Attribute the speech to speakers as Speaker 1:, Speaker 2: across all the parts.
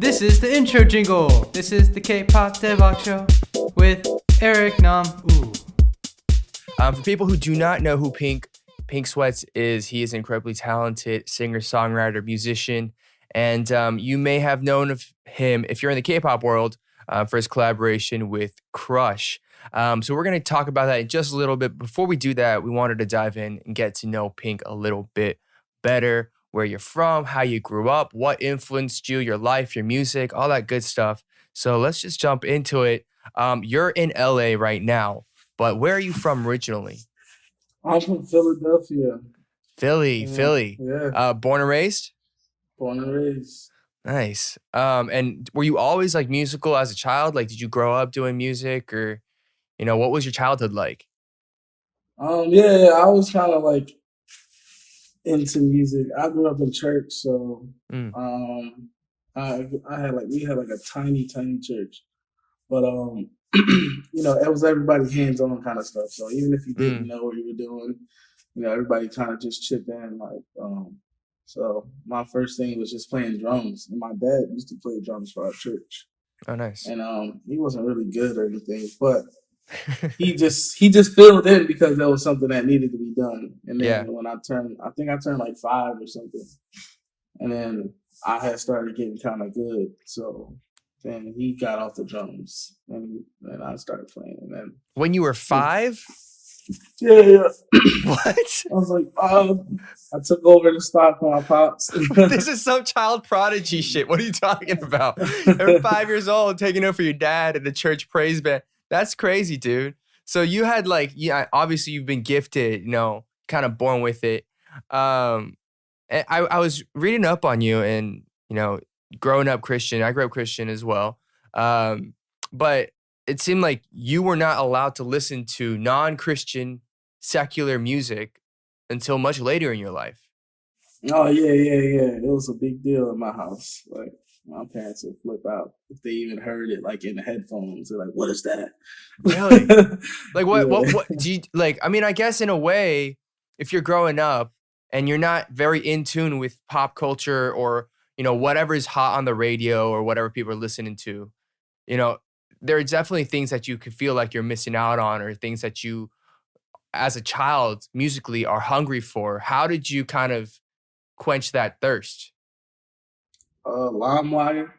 Speaker 1: This is the intro jingle. This is the K-pop Daebak Show with Eric Nam. Ooh.
Speaker 2: For people who do not know who PinkSweat is, he is an incredibly talented singer-songwriter, musician, and you may have known of him if you're in the K-pop world for his collaboration with Crush. So we're going to talk about that in just a little bit. Before we do that, we wanted to dive in and get to know Pink a little bit better, where you're from, how you grew up, what influenced you, your life, your music, all that good stuff. So let's just jump into it. You're in LA right now, but where are you from originally?
Speaker 3: I'm from Philadelphia.
Speaker 2: Philly.
Speaker 3: Yeah.
Speaker 2: Born and raised?
Speaker 3: Born and raised.
Speaker 2: Nice. And were you always like musical as a child? Like, did you grow up doing music, or, what was your childhood like?
Speaker 3: Yeah, I was kind of like into music. I grew up in church, so we had like a tiny church, but it was everybody hands-on kind of stuff. So even if you didn't know what you were doing, everybody kind of just chipped in. So my first thing was just playing drums, and my dad used to play drums for our church.
Speaker 2: Oh, nice.
Speaker 3: And he wasn't really good or anything, but he just filled in because there was something that needed to be done. And then when I turned like 5 or something, and then I had started getting kind of good. So then he got off the drums, and I started playing. And then
Speaker 2: when you were 5?
Speaker 3: Yeah.
Speaker 2: What?
Speaker 3: I was like, I took over the stock from my pops.
Speaker 2: This is some child prodigy shit. What are you talking about? You're 5 years old, taking over for your dad at the church praise band. That's crazy, dude. So you had obviously you've been gifted, kind of born with it. And I was reading up on you, and, growing up Christian, I grew up Christian as well. But it seemed like you were not allowed to listen to non-Christian secular music until much later in your life.
Speaker 3: Oh, yeah. It was a big deal in my house. Like, my parents would flip out if they even heard it, like, in the headphones. They're like, "What is that?"
Speaker 2: Really? Like, what?
Speaker 3: Yeah.
Speaker 2: What do you like? I mean, I guess in a way, if you're growing up and you're not very in tune with pop culture or whatever's hot on the radio or whatever people are listening to, there are definitely things that you could feel like you're missing out on, or things that you, as a child, musically are hungry for. How did you kind of quench that thirst?
Speaker 3: LimeWire.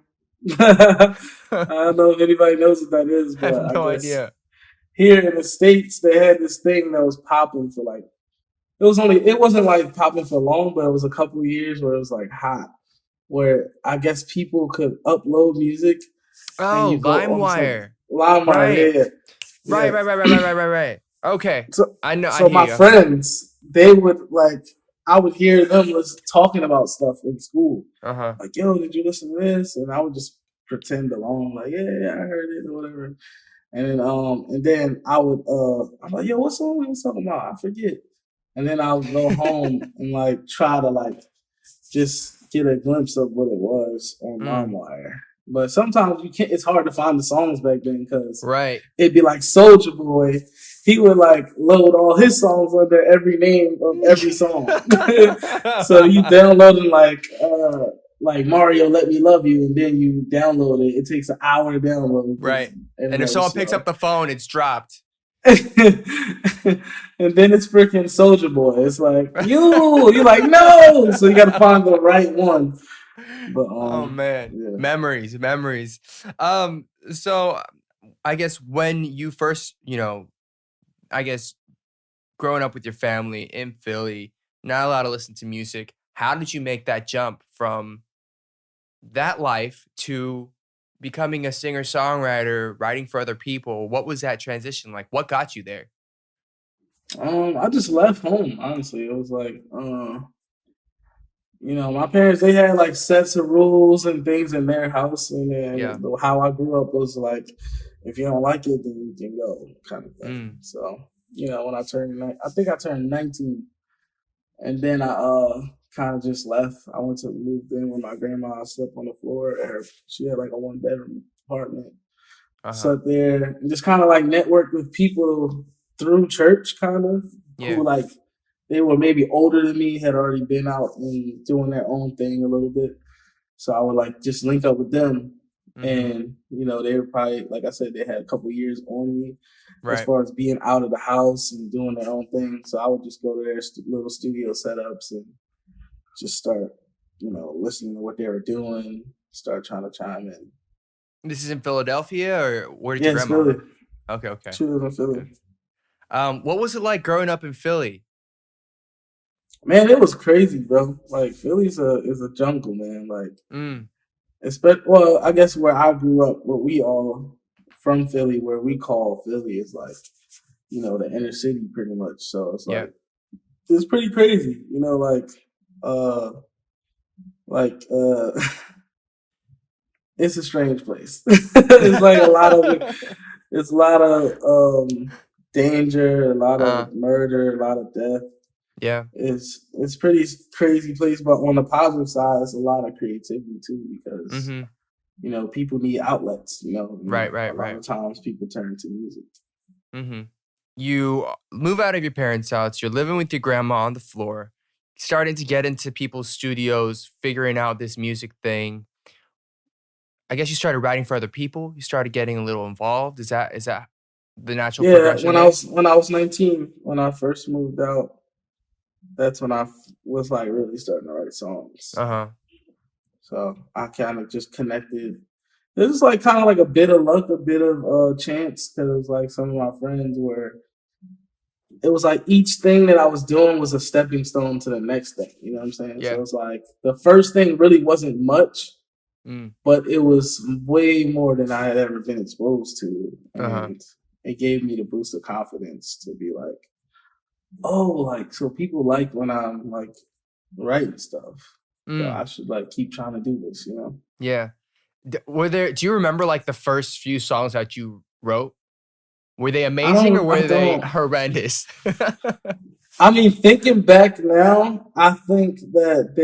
Speaker 3: I don't know if anybody knows what that is,
Speaker 2: I
Speaker 3: but
Speaker 2: have no
Speaker 3: I guess
Speaker 2: idea.
Speaker 3: here in the States, they had this thing that was popping for like, it wasn't like popping for long, but it was a couple of years where it was like hot, where I guess people could upload music.
Speaker 2: Oh, LimeWire.
Speaker 3: LimeWire,
Speaker 2: yeah. Right. Okay.
Speaker 3: So
Speaker 2: I know.
Speaker 3: So my friends, they would I would hear them talking about stuff in school. Like, "Yo, did you listen to this?" And I would just pretend along, like, "Yeah, I heard it," or whatever. And then I would, I'm like, "Yo, what song we was talking about? I forget." And then I would go home and try to just get a glimpse of what it was on LimeWire. But sometimes you can't. It's hard to find the songs back then because it'd be like Soulja Boy. He would load all his songs under every name of every song. So you downloading like Mario Let Me Love You, and then you download it. It takes an hour to download.
Speaker 2: Right. And if someone picks up the phone, it's dropped.
Speaker 3: And then it's freaking Soulja Boy. It's like, you're like, no. So you got to find the right one. But,
Speaker 2: oh man, yeah. Memories. So I guess when you first, growing up with your family in Philly, not allowed to listen to music, how did you make that jump from that life to becoming a singer-songwriter, writing for other people? What was that transition like? What got you there?
Speaker 3: I just left home, honestly. It was my parents, they had sets of rules and things in their house, and then how I grew up was if you don't like it, then you can go, kind of thing. So, when I turned 19, and then I kind of just left. I moved in with my grandma. I slept on the floor. She had a 1-bedroom apartment. Sat there and just kind of networked with people through church, kind of, who they were maybe older than me, had already been out and doing their own thing a little bit. So I would like just link up with them.
Speaker 2: Mm-hmm.
Speaker 3: And, you know, they were probably, like I said, they had a couple years on me as
Speaker 2: Right.
Speaker 3: far as being out of the house and doing their own thing. So I would just go to their little studio setups and just start, you know, listening to what they were doing, start trying to chime in.
Speaker 2: This is in Philadelphia, or where did
Speaker 3: Yeah,
Speaker 2: your
Speaker 3: it's
Speaker 2: grandma?
Speaker 3: Philly.
Speaker 2: Okay.
Speaker 3: She lives in Philly.
Speaker 2: What was it like growing up in Philly?
Speaker 3: Man, it was crazy, bro. Like Philly's is a jungle, man. Like, well, I guess where I grew up, what we all from Philly, where we call Philly is like, you know, the inner city pretty much. So it's like it's pretty crazy, you know, it's a strange place. It's like it's a lot of danger, a lot of murder, a lot of death.
Speaker 2: Yeah.
Speaker 3: It's pretty crazy place, but on the positive side, it's a lot of creativity too, because you know, people need outlets, you know.
Speaker 2: Right.
Speaker 3: A lot of times people turn to music.
Speaker 2: Mm-hmm. You move out of your parents' house, you're living with your grandma on the floor, starting to get into people's studios, figuring out this music thing. I guess you started writing for other people. You started getting a little involved. Is that the natural progression?
Speaker 3: Yeah, when I was 19, when I first moved out, that's when I was like really starting to write songs. So I kind of just connected. This is like kind of like a bit of luck, a bit of chance, because like some of my friends were. It was like each thing that I was doing was a stepping stone to the next thing. You know what I'm saying?
Speaker 2: Yeah.
Speaker 3: So it's like the first thing really wasn't much, but it was way more than I had ever been exposed to, and it gave me the boost of confidence to be like, oh, like, so people like when I'm like writing stuff. So I should like keep trying to do this, you know?
Speaker 2: Yeah. Do you remember like the first few songs that you wrote? Were they amazing or were they horrendous?
Speaker 3: I mean, thinking back now, I think that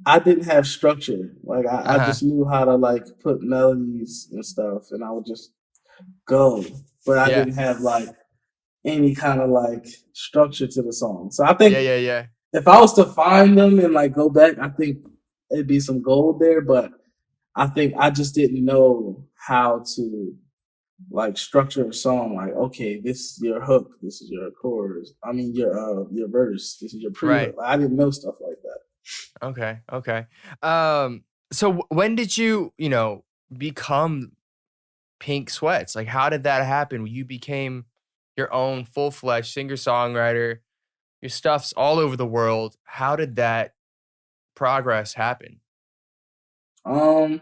Speaker 3: I didn't have structure. Like I just knew how to like put melodies and stuff, and I would just go. But I didn't have like any kind of like structure to the song. So I think if I was to find them and like go back, I think it'd be some gold there. But I think I just didn't know how to like structure a song. Like, okay, this is your hook, this is your chorus. I mean your verse, this is your pre-hook. Like, I didn't know stuff like that.
Speaker 2: Okay. So when did you become PinkSweat? Like, how did that happen? You became your own full-fledged singer-songwriter. Your stuff's all over the world. How did that progress happen?
Speaker 3: Actually,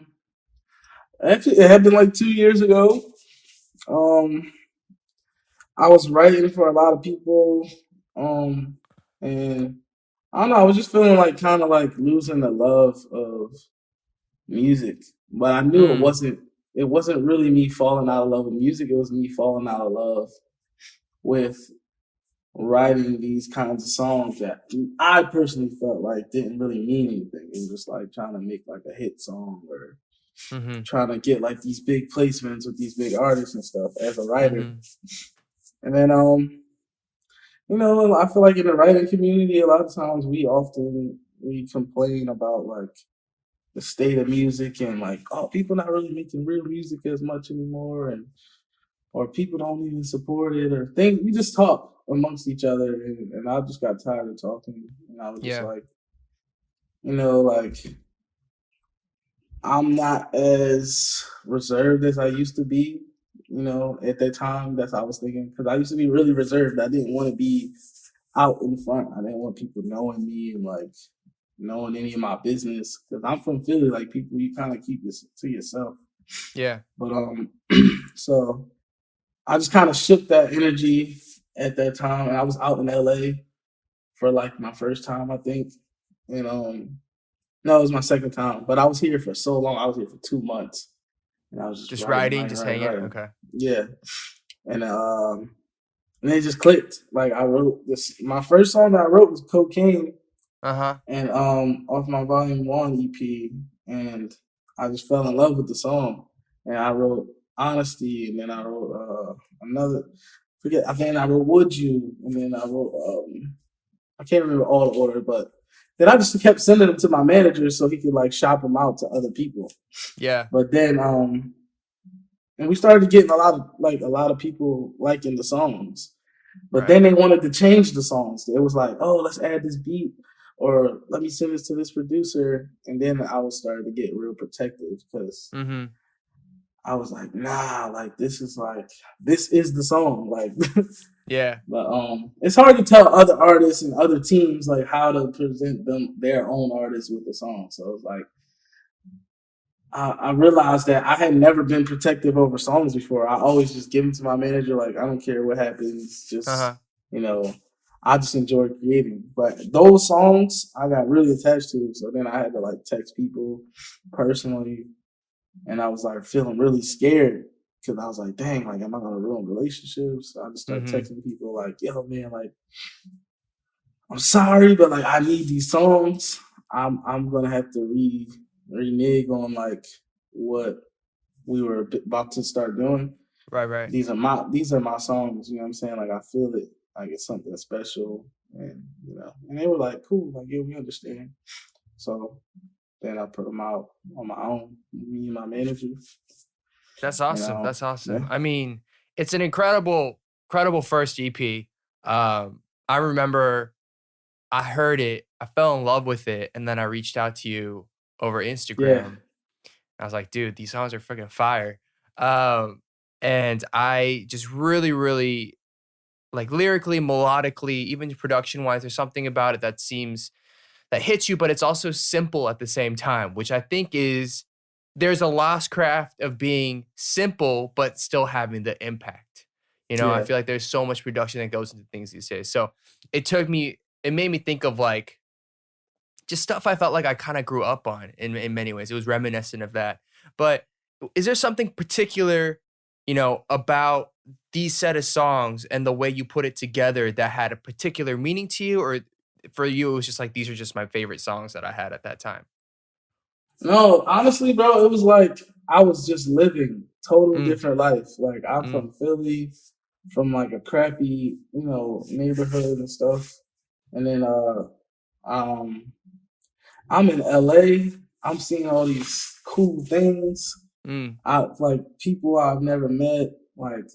Speaker 3: it happened like 2 years ago. I was writing for a lot of people, and I don't know, I was just feeling like kind of like losing the love of music, but I knew it wasn't really me falling out of love with music. It was me falling out of love with writing these kinds of songs that I personally felt like didn't really mean anything. It was just like trying to make like a hit song or trying to get like these big placements with these big artists and stuff as a writer. And then, you know, I feel like in the writing community, a lot of times we complain about like the state of music and like, oh, people not really making real music as much anymore, or people don't even support it, or things. We just talk amongst each other, and I just got tired of talking, and I was just like, you know, like I'm not as reserved as I used to be. You know, at that time, that's what I was thinking, because I used to be really reserved. I didn't want to be out in front. I didn't want people knowing me and like knowing any of my business, because I'm from Philly. Like, people, you kind of keep this to yourself.
Speaker 2: Yeah.
Speaker 3: But so I just kind of shook that energy at that time, and I was out in LA for like my first time, I think, and no, it was my second time, but I was here for so long. I was here for 2 months. And I was just
Speaker 2: writing, hanging. Okay.
Speaker 3: Yeah. And it just clicked. Like, I wrote this. My first song that I wrote was Cocaine. And off my Volume 1 EP. And I just fell in love with the song. And I wrote Honesty, and then I wrote I wrote Would You, and then I wrote I can't remember all the order, but then I just kept sending them to my manager so he could like shop them out to other people.
Speaker 2: Yeah.
Speaker 3: But then and we started getting a lot of people liking the songs. But then they wanted to change the songs. It was like, oh, let's add this beat, or let me send this to this producer. And then I was starting to get real protective because I was like, nah, like this is the song. Like
Speaker 2: yeah.
Speaker 3: But it's hard to tell other artists and other teams like how to present their own artists with the song. So it's like I realized that I had never been protective over songs before. I always just give them to my manager. Like, I don't care what happens. Just, I just enjoy creating. But those songs I got really attached to. So then I had to like text people personally. And I was like feeling really scared because I was like, dang, like, am I going to ruin relationships? So I just started texting people like, yo, man, like, I'm sorry, but like, I need these songs. I'm going to have to renege on like what we were about to start doing.
Speaker 2: Right.
Speaker 3: These are my songs, you know what I'm saying? Like I feel it, like it's something special, and and they were like, cool, like yeah, we understand. So then I put them out on my own, me and my manager.
Speaker 2: That's awesome. That's awesome.
Speaker 3: Yeah.
Speaker 2: I mean, it's an incredible first EP. I remember I heard it, I fell in love with it, and then I reached out to you over Instagram.
Speaker 3: Yeah.
Speaker 2: I was like, dude, these songs are freaking fire. And I just really, really, like lyrically, melodically, even production wise, there's something about it that hits you, but it's also simple at the same time, which I think there's a lost craft of being simple, but still having the impact. I feel like there's so much production that goes into things these days. So it made me think of like, just stuff I felt like I kind of grew up on in many ways. It was reminiscent of that. But is there something particular, about these set of songs and the way you put it together that had a particular meaning to you? Or for you, it was just like, these are just my favorite songs that I had at that time?
Speaker 3: No, honestly, bro, it was like I was just living totally different life. Like I'm from Philly, from like a crappy, neighborhood and stuff. And then I'm in LA. I'm seeing all these cool things. I like people I've never met, like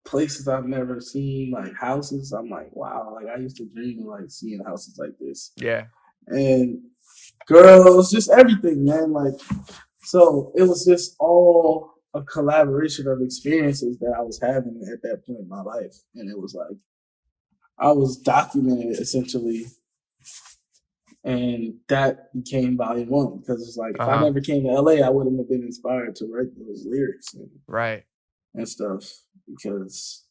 Speaker 3: places I've never seen, like houses. I'm like, wow, like I used to dream of like seeing houses like this.
Speaker 2: Yeah.
Speaker 3: And girls, just everything, man. Like, so it was just all a collaboration of experiences that I was having at that point in my life. And it was like, I was documenting it essentially. And that became volume 1 because it's like, if I never came to LA, I wouldn't have been inspired to write those lyrics and stuff because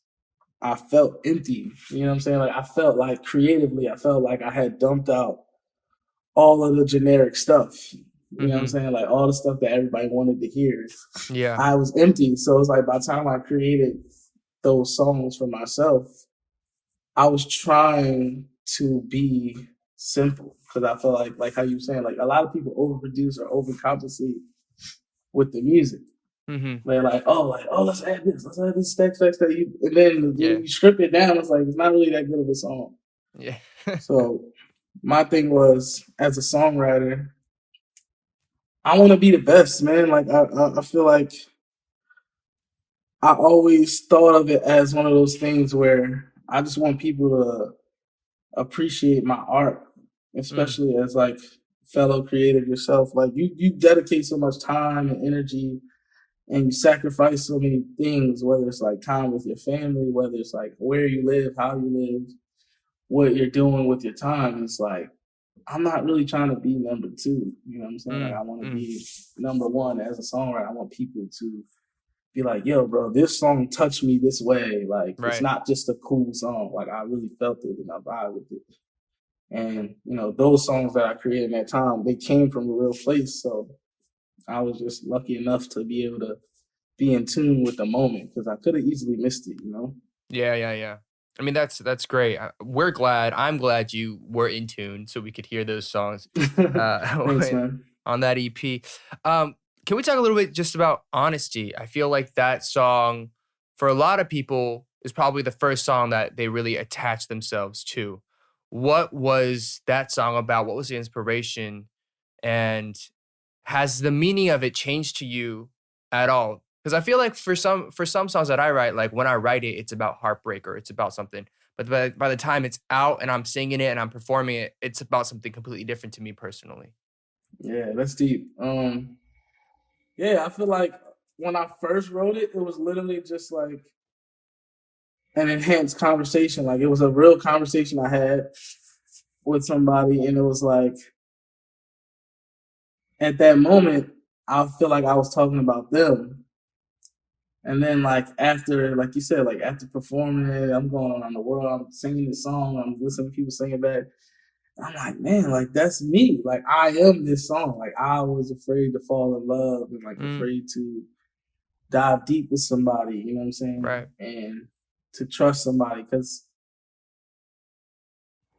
Speaker 3: I felt empty. You know what I'm saying? Like, I felt like creatively, I felt like I had dumped out all of the generic stuff. You know what I'm saying? Like all the stuff that everybody wanted to hear.
Speaker 2: Yeah.
Speaker 3: I was empty. So it's like by the time I created those songs for myself, I was trying to be simple because I feel like how you were saying, like a lot of people overproduce or overcompensate with the music. They're like, let's add this text, and then you strip it down. It's like it's not really that good of a song.
Speaker 2: Yeah.
Speaker 3: So my thing was, as a songwriter, I want to be the best, man. Like I feel like I always thought of it as one of those things where I just want people to appreciate my art, especially as like fellow creative yourself. Like you dedicate so much time and energy and you sacrifice so many things, whether it's like time with your family, whether it's like where you live, how you live, what you're doing with your time. It's like, I'm not really trying to be number 2. You know what I'm saying? Like I want to be number 1 as a songwriter. I want people to be like, yo, bro, this song touched me this way. Like, it's not just a cool song. Like, I really felt it and I vibe with it. And, those songs that I created in that time, they came from a real place. So I was just lucky enough to be able to be in tune with the moment because I could have easily missed it,
Speaker 2: Yeah. I mean, that's great. I'm glad you were in tune so we could hear those songs
Speaker 3: Thanks, man.
Speaker 2: on that EP. Can we talk a little bit just about Honesty? I feel like that song, for a lot of people, is probably the first song that they really attach themselves to. What was that song about? What was the inspiration? And has the meaning of it changed to you at all? Because I feel like for some songs that I write, like when I write it, it's about heartbreak or it's about something. But by the time it's out and I'm singing it and I'm performing it, it's about something completely different to me personally.
Speaker 3: Yeah, that's deep. Yeah, I feel like when I first wrote it, it was literally just like an enhanced conversation. Like it was a real conversation I had with somebody, and it was like at that moment, I feel like I was talking about them. And then like after, like you said, like after performing it, I'm going around the world, I'm singing the song, I'm listening to people sing it back. I'm like, man, like that's me. Like I am this song. Like I was afraid to fall in love and like afraid to dive deep with somebody, you know what I'm saying?
Speaker 2: Right.
Speaker 3: And to trust somebody. Cause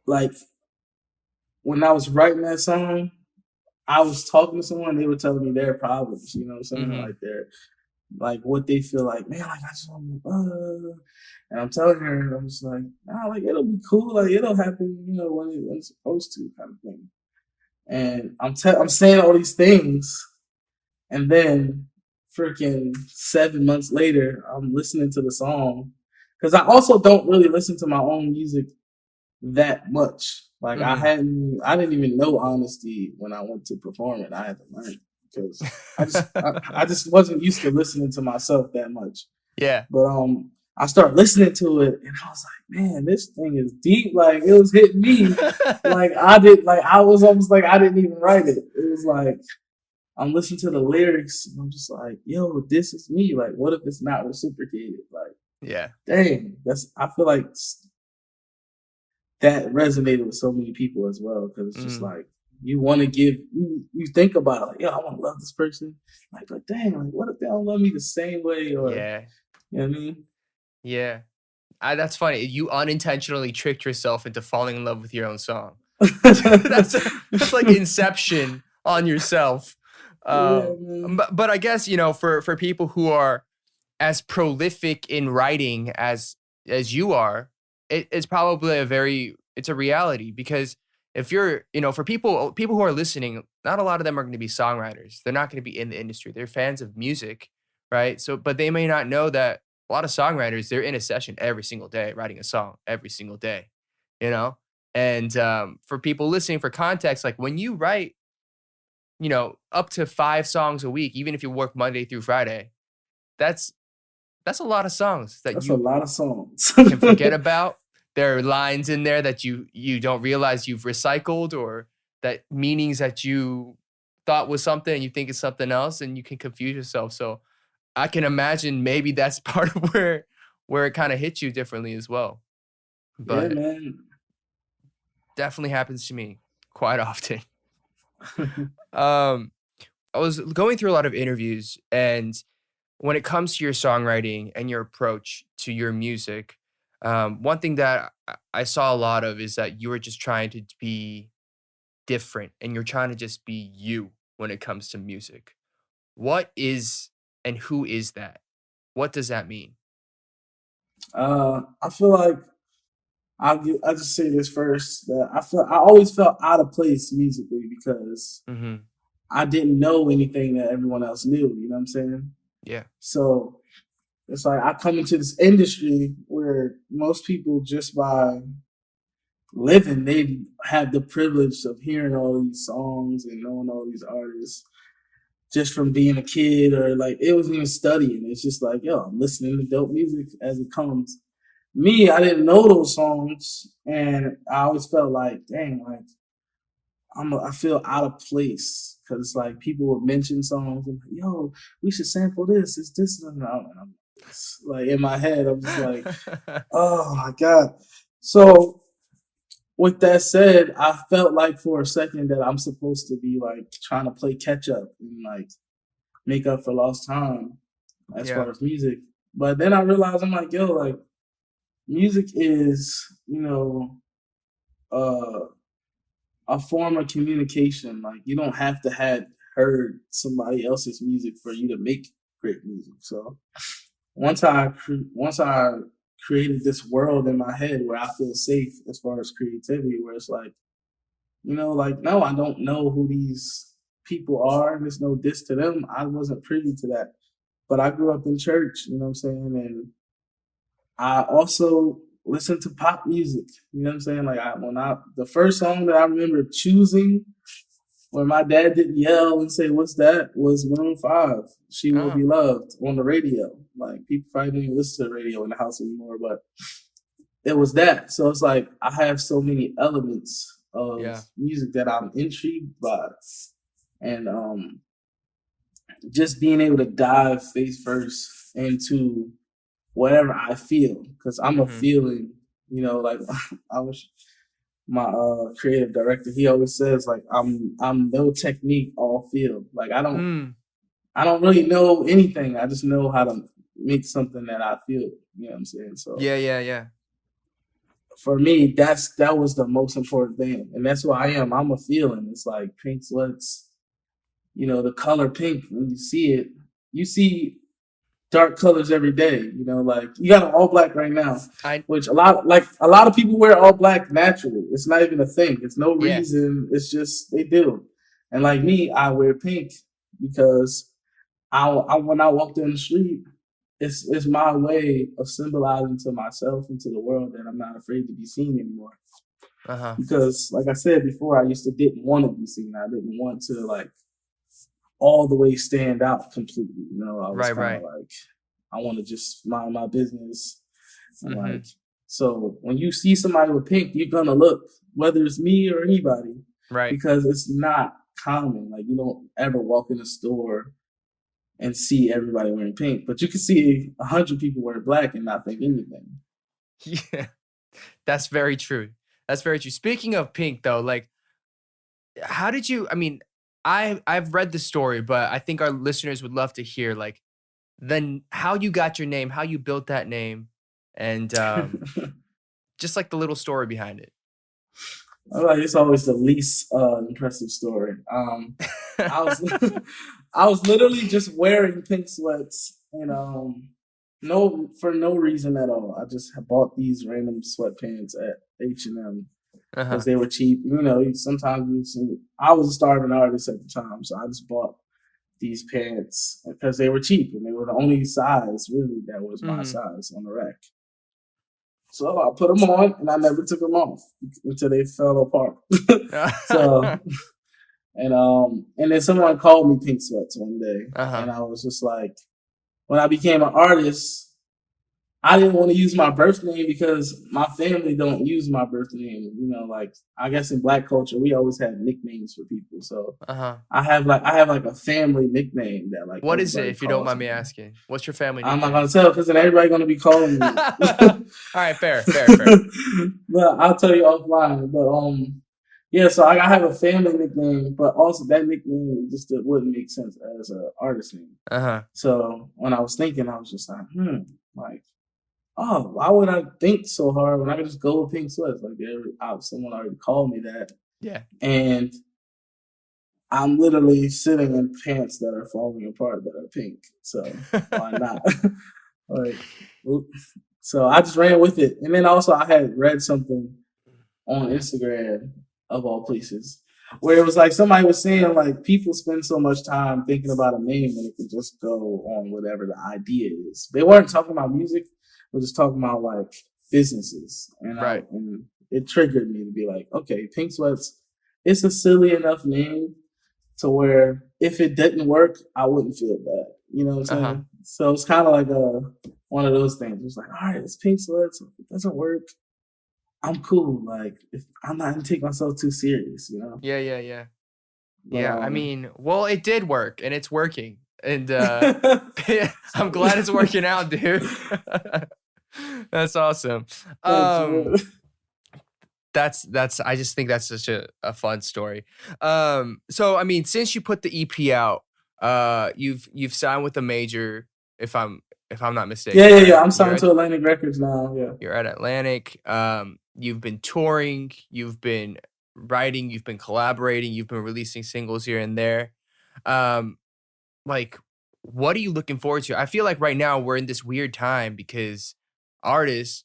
Speaker 3: like when I was writing that song, I was talking to someone, they were telling me their problems, you know what I'm saying? Like their like what they feel like, man, like I just want to and I'm telling her, and I'm just like, nah, like it'll be cool, like it'll happen, you know, when it's supposed to, kind of thing. And I'm saying all these things, and then freaking 7 months later, I'm listening to the song because I also don't really listen to my own music that much. Like I didn't even know honesty when I went to perform it. I had to learn because I just wasn't used to listening to myself that much.
Speaker 2: Yeah.
Speaker 3: But I started listening to it and I was like, man, this thing is deep. Like it was hitting me. I was almost like I didn't even write it. It was like I'm listening to the lyrics and I'm just like, yo, this is me. Like, what if it's not reciprocated? Like,
Speaker 2: yeah,
Speaker 3: dang, I feel like that resonated with so many people as well. Cause it's just like, you want to you think about it, like, yo, I want to love this person. Like, but dang, like, what if they don't love me the same way? Or,
Speaker 2: yeah,
Speaker 3: you know what I mean?
Speaker 2: Yeah. That's funny. You unintentionally tricked yourself into falling in love with your own song. That's like Inception on yourself. But I guess, you know, for people who are as prolific in writing as you are, it's probably it's a reality, because if you're, you know, for people who are listening, not a lot of them are going to be songwriters. They're not going to be in the industry. They're fans of music, right? So, but they may not know that a lot of songwriters, they're in a session every single day, writing a song every single day, you know? And for people listening, for context, like when you write, you know, up to 5 songs a week, even if you work Monday through Friday, that's a lot of songs that
Speaker 3: That's a lot of songs.
Speaker 2: can forget about. There are lines in there that you don't realize you've recycled, or that meanings that you thought was something and you think it's something else, and you can confuse yourself. So I can imagine maybe that's part of where it kind of hits you differently as well. But
Speaker 3: yeah, man.
Speaker 2: Definitely happens to me quite often. I was going through a lot of interviews, and when it comes to your songwriting and your approach to your music, one thing that I saw a lot of is that you were just trying to be different, and you're trying to just be you when it comes to music. What is and who is that? What does that mean?
Speaker 3: I feel like I'll just say this first, that I always felt out of place musically because I didn't know anything that everyone else knew. You know what I'm saying?
Speaker 2: Yeah.
Speaker 3: So it's like I come into this industry where most people, just by living, they have the privilege of hearing all these songs and knowing all these artists just from being a kid, or like it wasn't even studying. It's just like, yo, I'm listening to dope music as it comes. Me, I didn't know those songs, and I always felt like, dang, like I feel out of place, because it's like people would mention songs and like, yo, we should sample this. It's this, and I'm like in my head, I'm just like, oh my god. So with that said, I felt like for a second that I'm supposed to be like trying to play catch up and like make up for lost time as far as music. But then I realized, I'm like, yo, like music is, you know, a form of communication. Like you don't have to have heard somebody else's music for you to make great music. So once I created this world in my head where I feel safe as far as creativity, where it's like, like, no, I don't know who these people are, and there's no diss to them. I wasn't privy to that. But I grew up in church, you know what I'm saying? And I also listened to pop music, you know what I'm saying? Like the first song that I remember choosing when my dad didn't yell and say, "What's that?" was Maroon 5, "She Will Be Loved" on the radio. Like, people probably don't even listen to the radio in the house anymore, but it was that. So it's like I have so many elements of music that I'm intrigued by. And just being able to dive face first into whatever I feel, because I'm a feeling, like I was my creative director, he always says, like, I'm no technique, all feel. Like, I don't really know anything. I just know how to make something that I feel. You know what I'm saying? So
Speaker 2: yeah.
Speaker 3: For me, that was the most important thing, and that's who I am. I'm a feeling. It's like PinkSweat's, the color pink. When you see it, you see dark colors every day. Like, you got an all black right now, which a lot of people wear all black naturally. It's not even a thing. It's no reason. It's just they do. And like me, I wear pink because I when I walk down the street, it's my way of symbolizing to myself and to the world that I'm not afraid to be seen anymore. Because, like I said before, I didn't want to be seen. I didn't want to, like, all the way stand out completely. I was kind of like, I want to just mind my business. Like, so when you see somebody with pink, you're gonna look, whether it's me or anybody,
Speaker 2: right?
Speaker 3: Because it's not common. Like, you don't ever walk in a store and see everybody wearing pink, but you can see 100 people wearing black and not think anything.
Speaker 2: Yeah, that's very true. That's very true. Speaking of pink, though, like, how did you? I mean, I've read the story, but I think our listeners would love to hear, like, then how you got your name, how you built that name, and just like the little story behind it.
Speaker 3: It's always the least impressive story. I was literally just wearing pink sweats, and for no reason at all. I just bought these random sweatpants at H&M because they were cheap. Sometimes I was a starving artist at the time, so I just bought these pants because they were cheap and they were the only size really that was my size on the rack. So I put them on and I never took them off until they fell apart. So, and then someone called me PinkSweats one day, and I was just like, when I became an artist, I didn't want to use my birth name because my family don't use my birth name. Like, I guess in Black culture, we always have nicknames for people. So I have like a family nickname that, like,
Speaker 2: what is it, if you don't mind me asking? What's your family nickname?
Speaker 3: I'm not gonna tell because then everybody's gonna be calling me.
Speaker 2: All right, fair.
Speaker 3: But I'll tell you offline. But yeah, so I have a family nickname, but also that nickname just wouldn't make sense as an artist name. So when I was thinking, I was just like, like, oh, why would I think so hard when I could just go with PinkSweat? Like, someone already called me that.
Speaker 2: Yeah. And
Speaker 3: I'm literally sitting in pants that are falling apart that are pink. So why not? Like, so I just ran with it. And then also I had read something on Instagram, of all places, where it was like somebody was saying, like, people spend so much time thinking about a name when it can just go on whatever the idea is. They weren't talking about music. We're just talking about, like, businesses. And and it triggered me to be like, okay, PinkSweats, it's a silly enough name to where if it didn't work, I wouldn't feel bad. You know what I'm saying? So it's kind of like one of those things. It's like, all right, it's PinkSweats. If it doesn't work, I'm cool. Like, if I'm not going to take myself too serious,
Speaker 2: Yeah.
Speaker 3: But,
Speaker 2: yeah, I mean, well, it did work, and it's working. And I'm glad it's working out, dude. That's awesome. That's I just think that's such a fun story. So I mean, since you put the EP out, you've signed with a major, if I'm not mistaken.
Speaker 3: Yeah. I'm signed to Atlantic Records now. Yeah.
Speaker 2: You're at Atlantic. You've been touring, you've been writing, you've been collaborating, you've been releasing singles here and there. Like, what are you looking forward to? I feel like right now we're in this weird time because artists,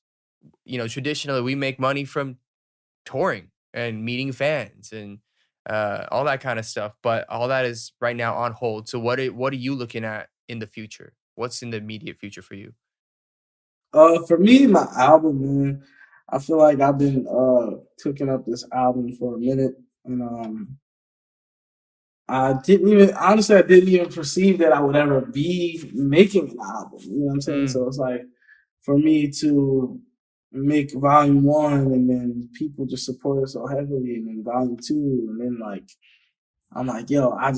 Speaker 2: traditionally we make money from touring and meeting fans and all that kind of stuff. But all that is right now on hold. So what are you looking at in the future? What's in the immediate future for you?
Speaker 3: For me, my album, man, I feel like I've been cooking up this album for a minute, and I didn't even perceive that I would ever be making an album. You know what I'm saying? So it's like for me to make volume 1 and then people just support it so heavily, and then volume 2, and then like I'm like, yo, I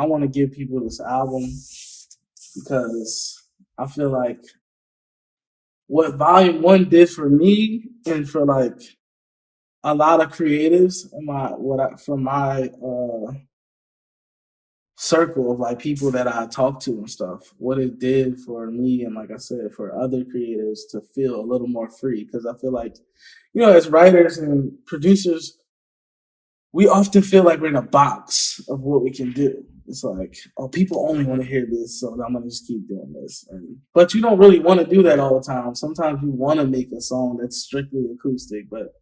Speaker 3: want to give people this album because I feel like what volume 1 did for me and for like a lot of creatives from my circle of like people that I talk to and stuff, what it did for me and like I said, for other creatives to feel a little more free. Because I feel like, as writers and producers, we often feel like we're in a box of what we can do. It's like, oh, people only want to hear this, so I'm going to just keep doing this. But you don't really want to do that all the time. Sometimes you want to make a song that's strictly acoustic, but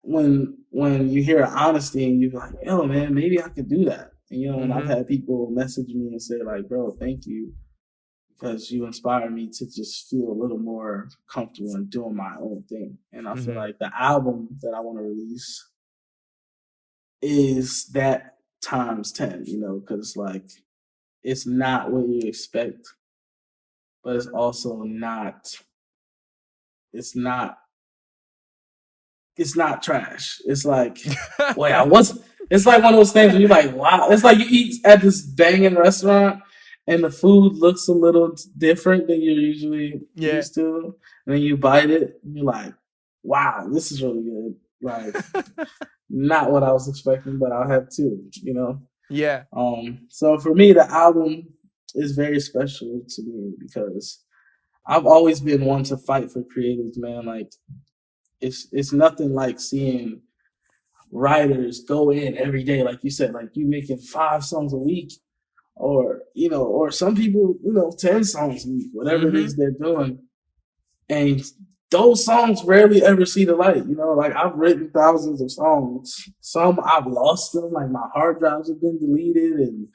Speaker 3: when you hear honesty and you're like, yo, man, maybe I could do that. And, and I've had people message me and say like, bro, thank you, because you inspired me to just feel a little more comfortable in doing my own thing. And I feel like the album that I want to release is that times 10, because like it's not what you expect, but it's also not trash. It's like, it's like one of those things where you're like, wow. It's like you eat at this banging restaurant and the food looks a little different than you're usually used to. And then you bite it and you're like, wow, this is really good. Like, not what I was expecting, but I'll have two,
Speaker 2: Yeah.
Speaker 3: So for me, the album is very special to me because I've always been one to fight for creatives, man. Like, it's nothing like seeing writers go in every day, like you said, like you making 5 songs a week, or some people, 10 songs a week, whatever it is they're doing, and those songs rarely ever see the light. Like I've written thousands of songs. Some I've lost them, like my hard drives have been deleted and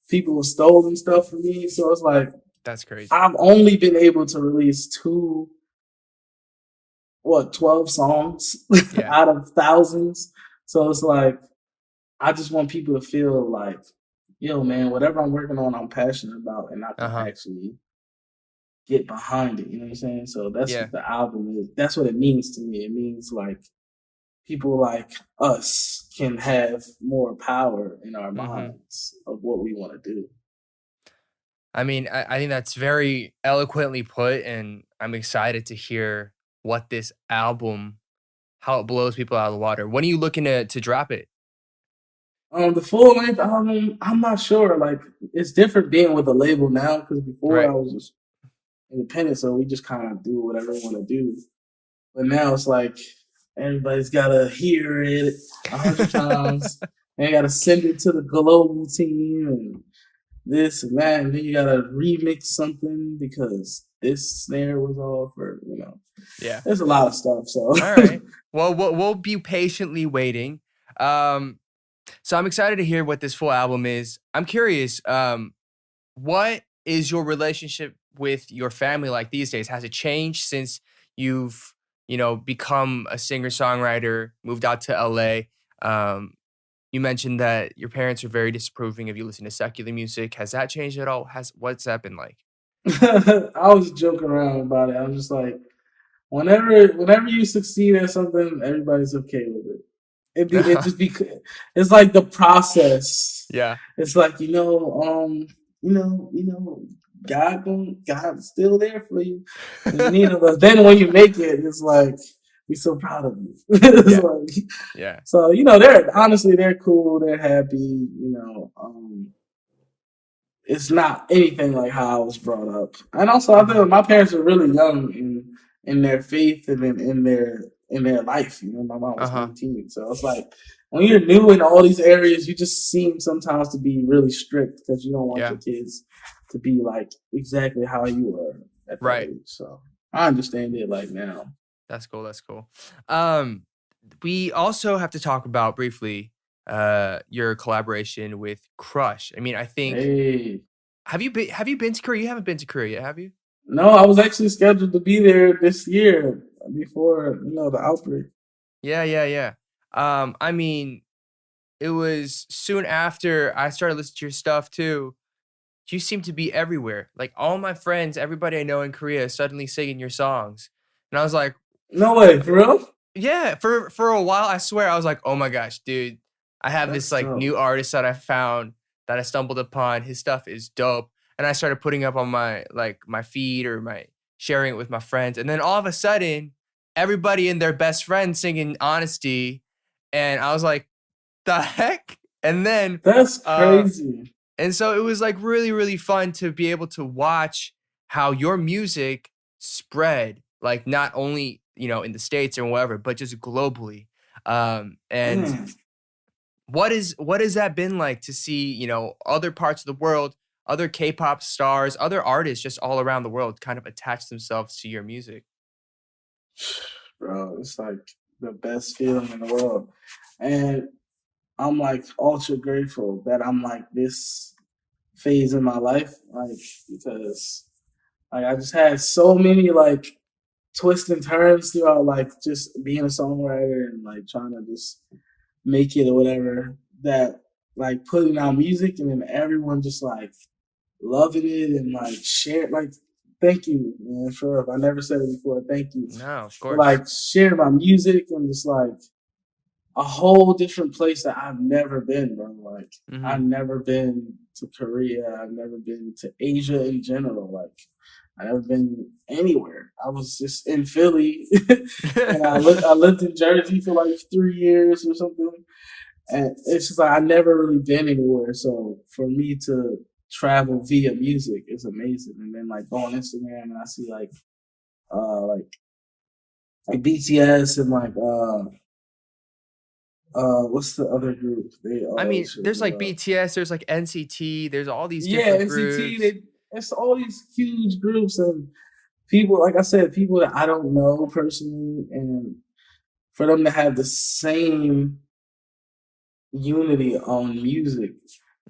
Speaker 3: people have stolen stuff from me. So it's like,
Speaker 2: that's crazy.
Speaker 3: I've only been able to release 12 songs out of thousands. So it's like, I just want people to feel like, yo, man, whatever I'm working on, I'm passionate about, and I can actually get behind it. You know what I'm saying? So that's what the album is. That's what it means to me. It means like people like us can have more power in our minds of what we want to do.
Speaker 2: I mean, I think that's very eloquently put, and I'm excited to hear what this album, how it blows people out of the water. When are you looking to drop it?
Speaker 3: The full length album, I'm not sure. Like, it's different being with a label now, because before I was just independent, so we just kind of do whatever we want to do. But now it's like everybody's gotta hear it 100 times. And you gotta send it to the global team and this and that, and then you gotta remix something because this snare was off, or there's a lot of stuff. So
Speaker 2: all right, well, we'll be patiently waiting. So I'm excited to hear what this full album is. I'm curious, what is your relationship with your family like these days? Has it changed since you've become a singer-songwriter, moved out to LA? You mentioned that your parents are very disapproving of you listening to secular music. Has that changed at all? What's that been like?
Speaker 3: I was joking around about it. I'm just like, whenever you succeed at something, everybody's okay with it. It's like the process.
Speaker 2: Yeah.
Speaker 3: It's like, God's still there for you. Then when you make it, it's like, we're so proud of you. So, they're cool. They're happy. It's not anything like how I was brought up. And also, I think my parents are really young in their faith and in their life. My mom was 19. So it's like, when you're new in all these areas, you just seem sometimes to be really strict because you don't want your kids to be like exactly how you were at that age. So I understand it like now.
Speaker 2: That's cool. That's cool. We also have to talk about briefly your collaboration with Crush. I mean, I think
Speaker 3: Hey.
Speaker 2: have you been to Korea? You haven't been to Korea yet, have you?
Speaker 3: No, I was actually scheduled to be there this year before, the outbreak.
Speaker 2: Yeah. I mean, it was soon after I started listening to your stuff too. You seem to be everywhere. Like all my friends, everybody I know in Korea is suddenly singing your songs. And I was like,
Speaker 3: No way, for real?
Speaker 2: yeah, for a while, I swear, I was like, oh my gosh, dude, I have this
Speaker 3: That's
Speaker 2: like
Speaker 3: dope.
Speaker 2: new artist that I found that I stumbled upon. His stuff is dope. And I started putting up on my feed or my sharing it with my friends. And then all of a sudden, everybody and their best friend singing Honesty. And I was like, the heck? And then
Speaker 3: That's crazy.
Speaker 2: and so it was like really, really fun to be able to watch how your music spread, like not only, in the States or whatever, but just globally. And
Speaker 3: Man.
Speaker 2: what has that been like to see, other parts of the world, other K-pop stars, other artists just all around the world kind of attach themselves to your music?
Speaker 3: Bro, it's like the best feeling in the world. And I'm like ultra grateful that I'm like this phase in my life, like because like I just had so many like twists and turns throughout like just being a songwriter and like trying to just make it or whatever, that like putting out music and then everyone just like loving it and like share like thank you, man, for if I never said it before, thank you.
Speaker 2: No, of
Speaker 3: For
Speaker 2: course.
Speaker 3: like sharing my music and just like a whole different place that I've never been, bro. Like I've never been to Korea. I've never been to Asia in general. Like I've never been anywhere. I was just in Philly, and I lived in Jersey for like 3 years or something. And it's just like I never really been anywhere. So for me to travel via music is amazing. And then like go on Instagram and I see like BTS and like what's the other group?
Speaker 2: I mean, there's like BTS, there's like NCT, there's all these
Speaker 3: yeah,
Speaker 2: different
Speaker 3: NCT.
Speaker 2: groups.
Speaker 3: It's all these huge groups and people. Like I said, people that I don't know personally, and for them to have the same unity on music,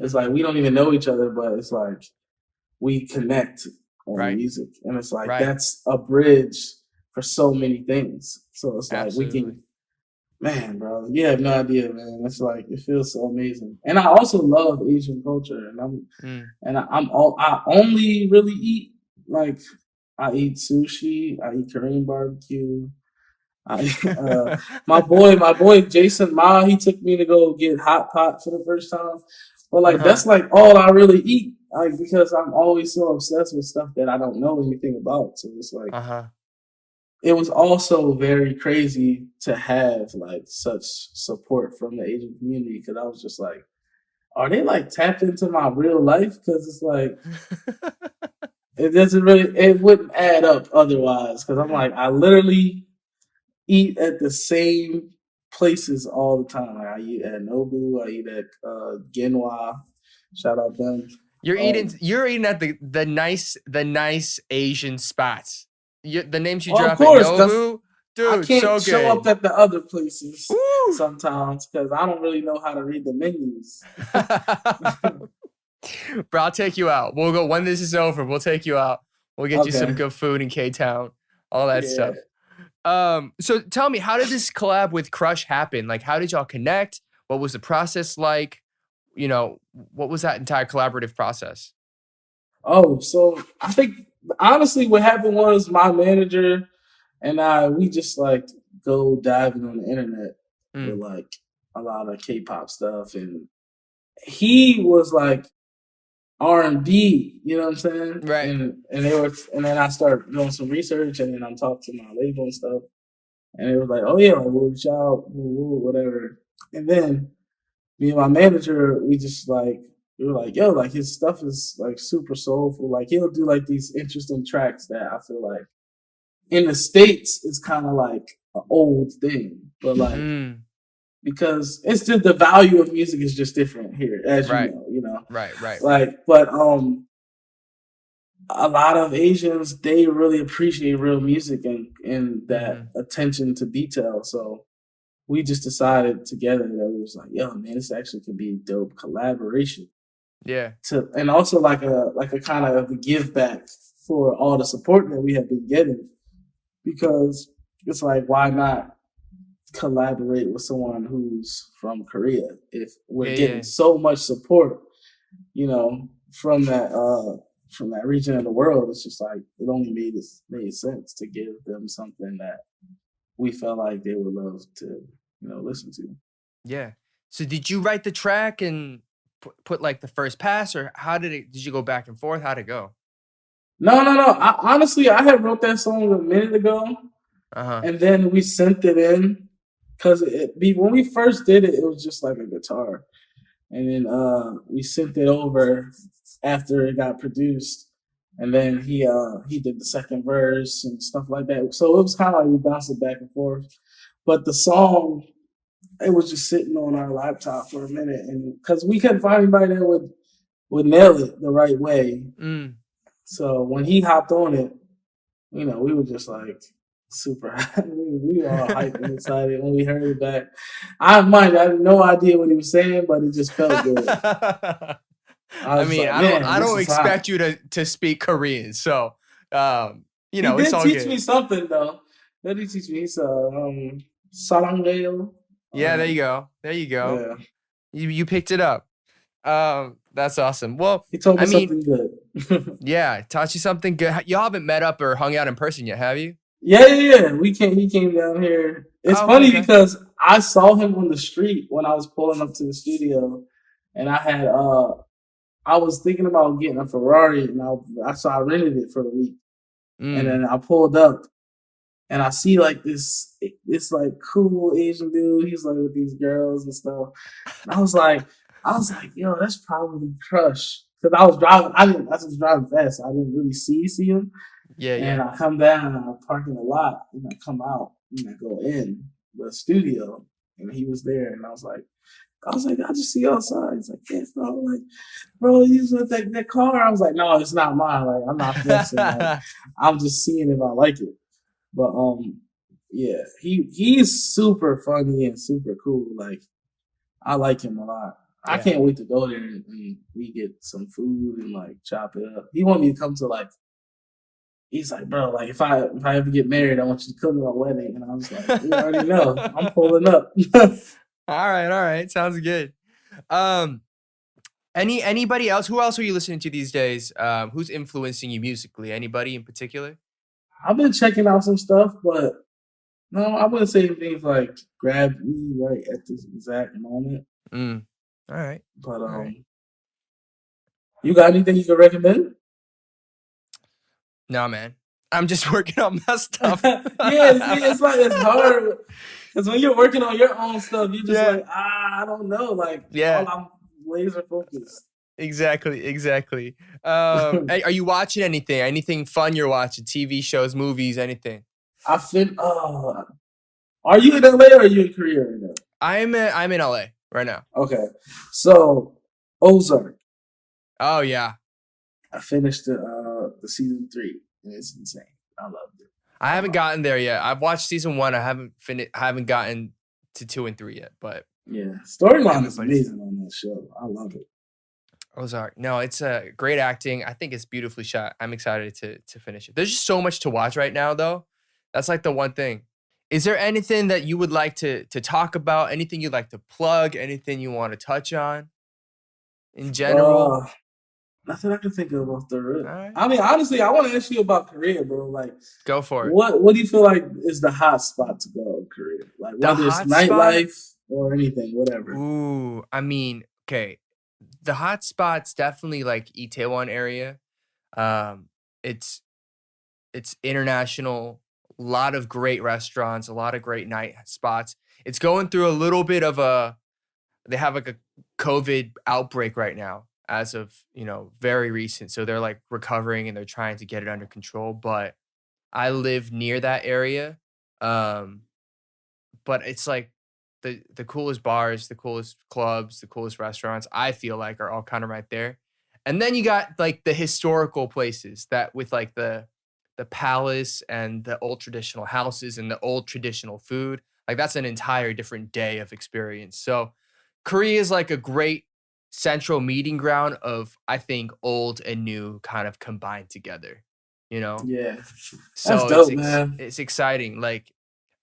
Speaker 3: it's like we don't even know each other, but it's like we connect on music, and it's like that's a bridge for so many things. So it's like we can. Man, bro, you have no idea, man. It's like it feels so amazing, and I also love Asian culture, and I only really eat like I eat sushi, I eat Korean barbecue. My boy Jason Ma, he took me to go get hot pot for the first time, but like that's like all I really eat, like because I'm always so obsessed with stuff that I don't know anything about. So it's like. It was also very crazy to have like such support from the Asian community because I was just like, are they like tapped into my real life? Because it's like it wouldn't add up otherwise. Because I'm like, I literally eat at the same places all the time. Like I eat at Nobu, I eat at Genwa. Shout out them.
Speaker 2: You're eating at the nice Asian spots. The names you drop at Nobu, dude,
Speaker 3: I can't
Speaker 2: so
Speaker 3: show
Speaker 2: good.
Speaker 3: up at the other places sometimes because I don't really know how to read the menus.
Speaker 2: Bro, I'll take you out. We'll go when this is over. We'll take you out. We'll get you some good food in K-Town, all that stuff. So tell me, how did this collab with Crush happen? Like, how did y'all connect? What was the process like? What was that entire collaborative process?
Speaker 3: Oh, so I think honestly, what happened was my manager and we just like go diving on the internet with like a lot of K-pop stuff, and he was like R&B, you know what I'm saying?
Speaker 2: Right.
Speaker 3: And then I started doing some research, and then I'm talking to my label and stuff, and it was like, oh yeah, like, we'll reach out, whatever. And then me and my manager, we were like, yo, like his stuff is like super soulful. Like he'll do like these interesting tracks that I feel like in the States it's kind of like an old thing, but like because it's just the value of music is just different here, as you know.
Speaker 2: Right.
Speaker 3: Like, but a lot of Asians, they really appreciate real music and that attention to detail. So we just decided together that we was like, yo, man, this actually could be a dope collaboration.
Speaker 2: Yeah.
Speaker 3: And also like a kind of a give back for all the support that we have been getting, because it's like, why not collaborate with someone who's from Korea if we're getting so much support, you know, from that region of the world? It's just like it only made sense to give them something that we felt like they would love to, listen to.
Speaker 2: Yeah. So did you write the track and put like the first pass, or did you go back and forth? How'd it go?
Speaker 3: No. Honestly, I had wrote that song a minute ago, and then we sent it in because when we first did it, it was just like a guitar, and then we sent it over after it got produced, and then he did the second verse and stuff like that. So it was kind of like we bounced it back and forth, but the song, it was just sitting on our laptop for a minute, and because we couldn't find anybody that would nail it the right way. So when he hopped on it, we were just like super happy. We were all hyped and excited when we heard it back. I had no idea what he was saying, but it just felt good.
Speaker 2: I mean, like, I don't expect you to speak Korean, so
Speaker 3: he did
Speaker 2: it's all
Speaker 3: teach
Speaker 2: good.
Speaker 3: me something though. What did he teach me? He's saranghae.
Speaker 2: Yeah, there you go.
Speaker 3: Yeah.
Speaker 2: You picked it up. That's awesome. Well,
Speaker 3: he told me something good.
Speaker 2: Yeah, taught you something good. Y'all haven't met up or hung out in person yet, have you?
Speaker 3: Yeah. He came down here. It's funny because I saw him on the street when I was pulling up to the studio, and I was thinking about getting a Ferrari, and I rented it for the week, and then I pulled up, and I see like this like cool Asian dude. He's like with these girls and stuff, and I was like, yo, that's probably Crush. Because I was driving fast. So I didn't really see him.
Speaker 2: Yeah.
Speaker 3: And I come down and I park in the lot, and I come out and I go in the studio, and he was there, and I was like, I just see you outside. He's like, yeah, bro. Like, bro, you with that car? I was like, no, it's not mine. Like, I'm not flexing. Like, I'm just seeing if I like it. But yeah, he's super funny and super cool. Like, I like him a lot. I can't wait to go there and we get some food and like chop it up. He wanted me to come to like. He's like, bro, like if I ever get married, I want you to come to my wedding. And I was like, you already know, I'm pulling up.
Speaker 2: All right, sounds good. Anybody else? Who else are you listening to these days? Who's influencing you musically? Anybody in particular?
Speaker 3: I've been checking out some stuff, but no, I wouldn't say things like grab me right at this exact moment.
Speaker 2: All right.
Speaker 3: But you got anything you can recommend?
Speaker 2: No, man. I'm just working on my stuff.
Speaker 3: It's like it's hard because when you're working on your own stuff, you're just like, I don't know, like, I'm laser focused.
Speaker 2: Exactly. Are you watching anything? Anything fun you're watching? TV shows, movies, anything?
Speaker 3: Are you in LA or are you in Korea right now?
Speaker 2: I'm in LA right now.
Speaker 3: Okay, so Ozark.
Speaker 2: Oh yeah,
Speaker 3: I finished the season 3. And it's insane. I loved it.
Speaker 2: I haven't gotten there yet. I've watched season 1. I haven't gotten to 2 and 3 yet. But
Speaker 3: yeah, storyline is amazing on that show. I love it.
Speaker 2: Ozark. No, it's great acting. I think it's beautifully shot. I'm excited to finish it. There's just so much to watch right now, though. That's like the one thing. Is there anything that you would like to talk about? Anything you'd like to plug? Anything you want to touch on? In general,
Speaker 3: nothing I can think of off the rip.
Speaker 2: Right.
Speaker 3: I mean, honestly, I want to ask you about Korea, bro. Like,
Speaker 2: go for it.
Speaker 3: What do you feel like is the hot spot to go in Korea? Like, whether it's nightlife or anything, whatever.
Speaker 2: Ooh, I mean, okay. The hot spot's definitely like Itaewon area. It's international. A lot of great restaurants. A lot of great night spots. It's going through a little bit of they have like a COVID outbreak right now, as of, very recent. So they're like recovering and they're trying to get it under control. But I live near that area. But it's like the coolest bars, the coolest clubs, the coolest restaurants, I feel like, are all kind of right there. And then you got like the historical places that with like the palace and the old traditional houses and the old traditional food. Like that's an entire different day of experience. So Korea is like a great central meeting ground of, I think, old and new kind of combined together, you know?
Speaker 3: Yeah.
Speaker 2: So
Speaker 3: That's dope, man.
Speaker 2: it's exciting. Like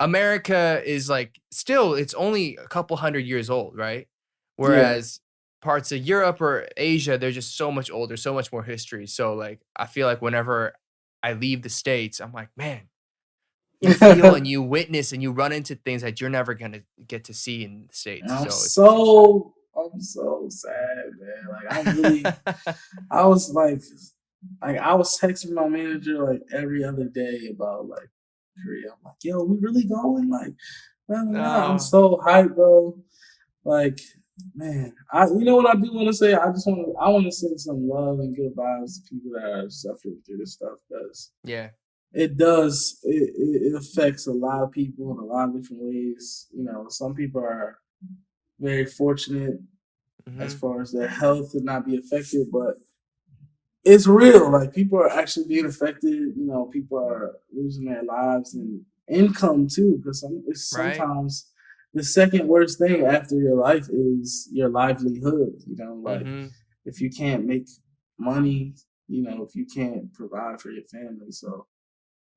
Speaker 2: America is like still, it's only a couple hundred years old, right? Whereas parts of Europe or Asia, they're just so much older, so much more history. So like I feel like whenever I leave the States, I'm like, man, you feel and you witness and you run into things that you're never gonna get to see in the States.
Speaker 3: I'm
Speaker 2: So
Speaker 3: so sad, man. Like I'm really, I was like I was texting my manager like every other day about like Korea. I'm like, yo, we really going? Like, I'm so hyped, bro. Like, man, you know what I do want to say? I want to send some love and good vibes to people that are suffering through this stuff, because it does. It affects a lot of people in a lot of different ways. You know, some people are very fortunate as far as their health to not be affected, but it's real. Like people are actually being affected. You know, people are losing their lives and income too, because sometimes the second worst thing after your life is your livelihood. You know, like if you can't make money, you know, if you can't provide for your family. So,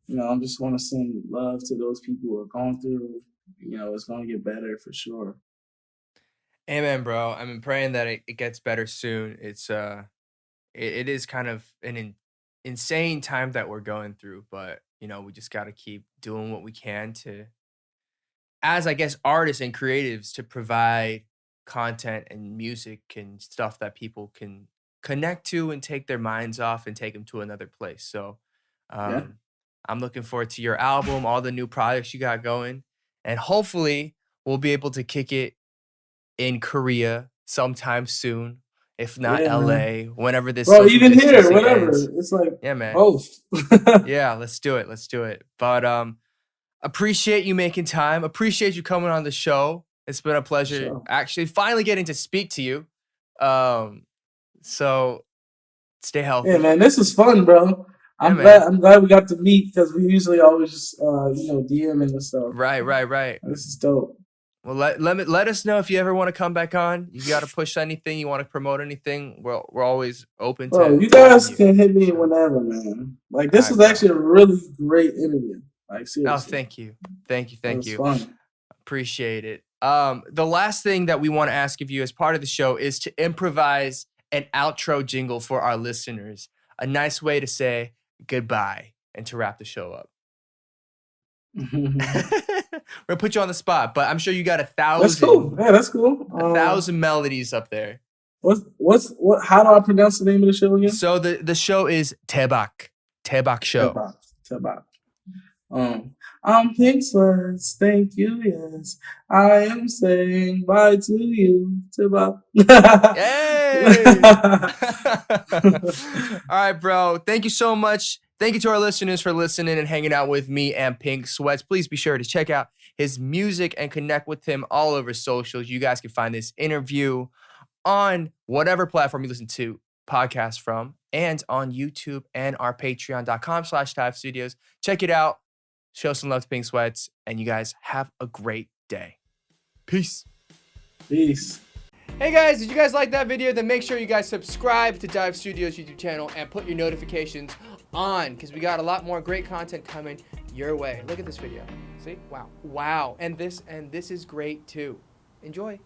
Speaker 3: you know, I just want to send love to those people who are going through. You know, it's going to get better for sure.
Speaker 2: Amen, bro. I'm praying that it gets better soon. It's it is kind of an insane time that we're going through, but you know, we just got to keep doing what we can to, as I guess artists and creatives, to provide content and music and stuff that people can connect to and take their minds off and take them to another place. So I'm looking forward to your album, all the new projects you got going, and hopefully we'll be able to kick it in Korea sometime soon. If not LA, man. Whenever this
Speaker 3: even here, whatever. Ends. It's like
Speaker 2: man.
Speaker 3: Both.
Speaker 2: Yeah, let's do it. But appreciate you making time. Appreciate you coming on the show. It's been a pleasure actually finally getting to speak to you. So stay healthy.
Speaker 3: Yeah, man, this is fun, bro. I'm glad we got to meet, because we usually always just DMing and stuff.
Speaker 2: Right.
Speaker 3: This is dope.
Speaker 2: Well, let us know if you ever want to come back on. You got to push anything, you want to promote anything. We're always open to.
Speaker 3: You guys can hit me whenever, man. Like this was actually a really great interview. Like seriously.
Speaker 2: Oh, thank you.
Speaker 3: It was fun.
Speaker 2: Appreciate it. The last thing that we want to ask of you as part of the show is to improvise an outro jingle for our listeners. A nice way to say goodbye and to wrap the show up. We're gonna put you on the spot, but I'm sure you got 1,000.
Speaker 3: That's cool. Yeah, that's cool.
Speaker 2: 1,000 melodies up there.
Speaker 3: What? How do I pronounce the name of the show again?
Speaker 2: So the show is Daebak Show.
Speaker 3: Daebak. I'm PinkSweat. Thank you. Yes, I am saying bye to you, Daebak.
Speaker 2: Yay! All right, bro. Thank you so much. Thank you to our listeners for listening and hanging out with me and PinkSweat. Please be sure to check out his music and connect with him all over socials. You guys can find this interview on whatever platform you listen to podcasts from, and on YouTube and our patreon.com/TiveStudios. Check it out. Show some love to PinkSweat, and you guys have a great day. Peace. Hey guys, did you guys like that video? Then make sure you guys subscribe to Dive Studios YouTube channel and put your notifications on, because we got a lot more great content coming your way. Look at this video. See? Wow. And this is great too. Enjoy.